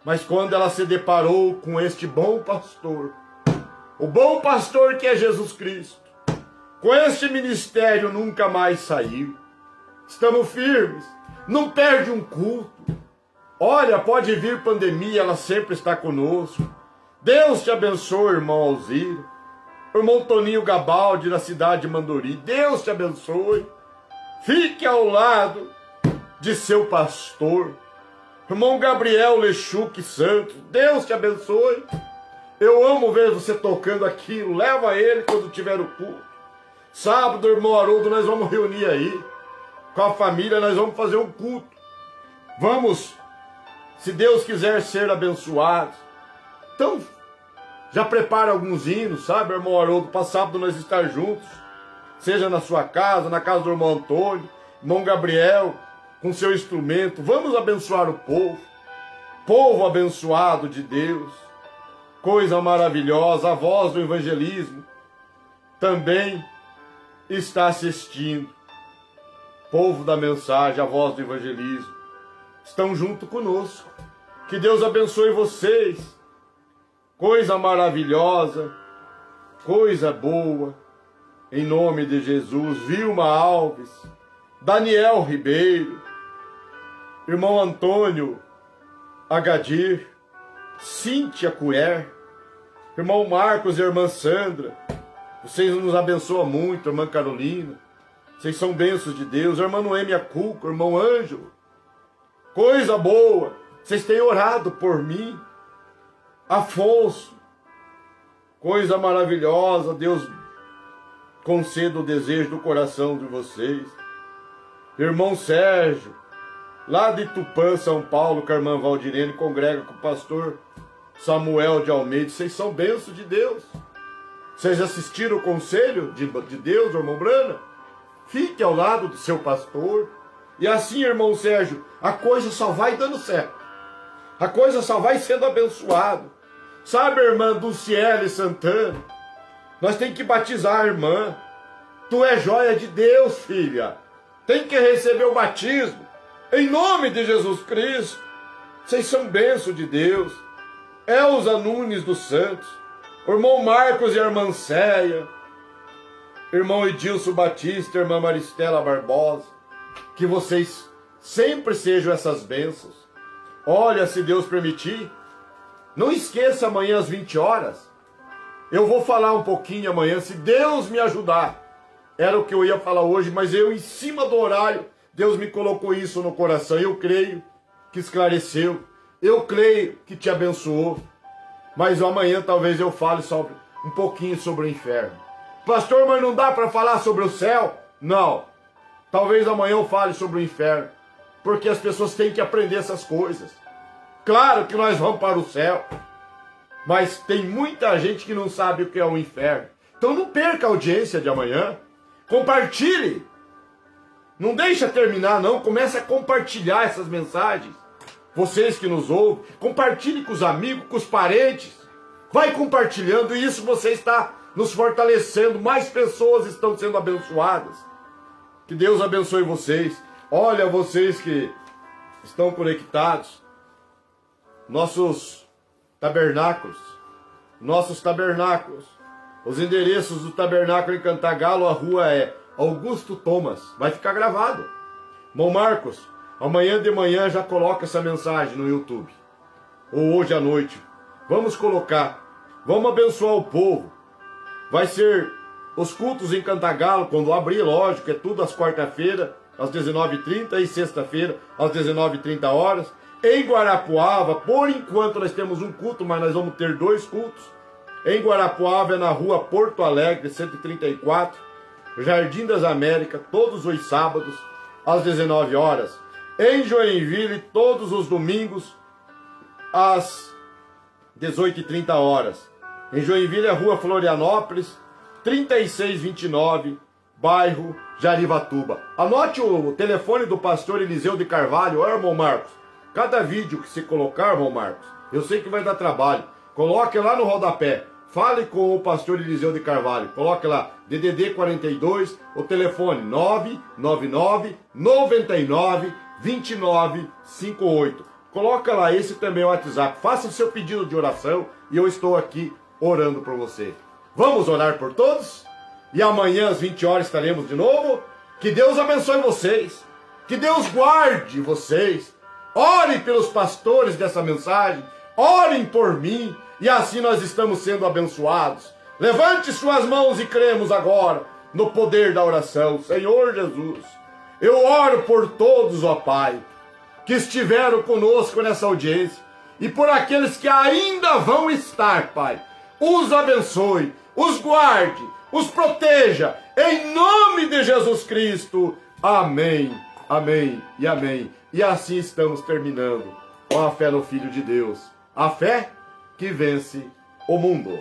Mas quando ela se deparou com este bom pastor, o bom pastor que é Jesus Cristo, com este ministério nunca mais saiu. Estamos firmes, não perde um culto. Olha, pode vir pandemia, ela sempre está conosco. Deus te abençoe, irmão Alzira. Irmão Toninho Gabaldi, na cidade de Mandori, Deus te abençoe. Fique ao lado de seu pastor. Irmão Gabriel Lechuc Santos, Deus te abençoe. Eu amo ver você tocando aquilo. Leva ele quando tiver o culto. Sábado, irmão Haroldo, nós vamos reunir aí. Com a família, nós vamos fazer um culto. Vamos, se Deus quiser, ser abençoados. Então, já prepara alguns hinos, sabe, irmão Haroldo, para sábado nós estar juntos. Seja na sua casa, na casa do irmão Antônio, irmão Gabriel, com seu instrumento. Vamos abençoar o povo. Povo abençoado de Deus. Coisa maravilhosa. A voz do evangelismo também está assistindo. Povo da mensagem, a voz do evangelismo, estão junto conosco. Que Deus abençoe vocês. Coisa maravilhosa. Coisa boa. Em nome de Jesus. Vilma Alves. Daniel Ribeiro. Irmão Antônio Agadir, Cíntia Cuer, irmão Marcos e irmã Sandra, vocês nos abençoam muito, irmã Carolina, vocês são bênçãos de Deus, irmã Noêmia Cuco, irmão Ângelo, coisa boa, vocês têm orado por mim, Afonso, coisa maravilhosa, Deus conceda o desejo do coração de vocês, irmão Sérgio, lá de Tupã, São Paulo, com a irmã Valdirene, congrega com o pastor Samuel de Almeida. Vocês são bênçãos de Deus. Vocês assistiram o conselho de Deus, irmão Brana? Fique ao lado do seu pastor. E assim, irmão Sérgio, a coisa só vai dando certo. A coisa só vai sendo abençoada. Sabe, irmã Dulciele Santana? Nós temos que batizar a irmã. Tu é joia de Deus, filha. Tem que receber o batismo. Em nome de Jesus Cristo, vocês são bênçãos de Deus. Elza Nunes dos Santos, irmão Marcos e irmã Céia, irmão Edilson Batista, irmã Maristela Barbosa, que vocês sempre sejam essas bênçãos. Olha, se Deus permitir, não esqueça amanhã às 20 horas, eu vou falar um pouquinho amanhã, se Deus me ajudar, era o que eu ia falar hoje, mas eu, em cima do horário, Deus me colocou isso no coração. Eu creio que esclareceu, eu creio que te abençoou, mas amanhã talvez eu fale sobre, um pouquinho sobre o inferno. Pastor, mas não dá para falar sobre o céu? Não, talvez amanhã eu fale sobre o inferno, porque as pessoas têm que aprender essas coisas. Claro que nós vamos para o céu, mas tem muita gente que não sabe o que é o inferno. Então não perca a audiência de amanhã. Compartilhe. Não deixa terminar, não. Comece a compartilhar essas mensagens. Vocês que nos ouvem, compartilhe com os amigos, com os parentes. Vai compartilhando, e isso você está nos fortalecendo. Mais pessoas estão sendo abençoadas. Que Deus abençoe vocês. Olha, vocês que estão conectados, nossos tabernáculos, os endereços do tabernáculo em Cantagalo, a rua é Augusto Thomas, vai ficar gravado. Irmão Marcos, amanhã de manhã já coloca essa mensagem no YouTube, ou hoje à noite, vamos colocar, vamos abençoar o povo. Vai ser os cultos em Cantagalo, quando abrir, lógico, é tudo às quarta-feira, às 19h30, e sexta-feira, às 19h30. Em Guarapuava, por enquanto nós temos um culto, mas nós vamos ter 2 cultos. Em Guarapuava é na rua Porto Alegre, 134, Jardim das Américas, todos os sábados, às 19h. Em Joinville, todos os domingos, às 18h30. Em Joinville é rua Florianópolis, 3629, bairro Jarivatuba. Anote o telefone do pastor Eliseu de Carvalho, irmão Marcos. Cada vídeo que se colocar, irmão Marcos, eu sei que vai dar trabalho, coloque lá no rodapé. Fale com o pastor Eliseu de Carvalho. Coloque lá, DDD 42, o telefone 999 99 29 58. Coloca lá, esse também é o WhatsApp. Faça o seu pedido de oração e eu estou aqui orando por você. Vamos orar por todos? E amanhã às 20h estaremos de novo. Que Deus abençoe vocês. Que Deus guarde vocês. Ore pelos pastores dessa mensagem. Orem por mim. E assim nós estamos sendo abençoados. Levante suas mãos e cremos agora no poder da oração. Senhor Jesus, eu oro por todos, ó Pai, que estiveram conosco nessa audiência. E por aqueles que ainda vão estar, Pai. Os abençoe, os guarde, os proteja. Em nome de Jesus Cristo. Amém, amém e amém. E assim estamos terminando com a fé no Filho de Deus. A fé que vence o mundo.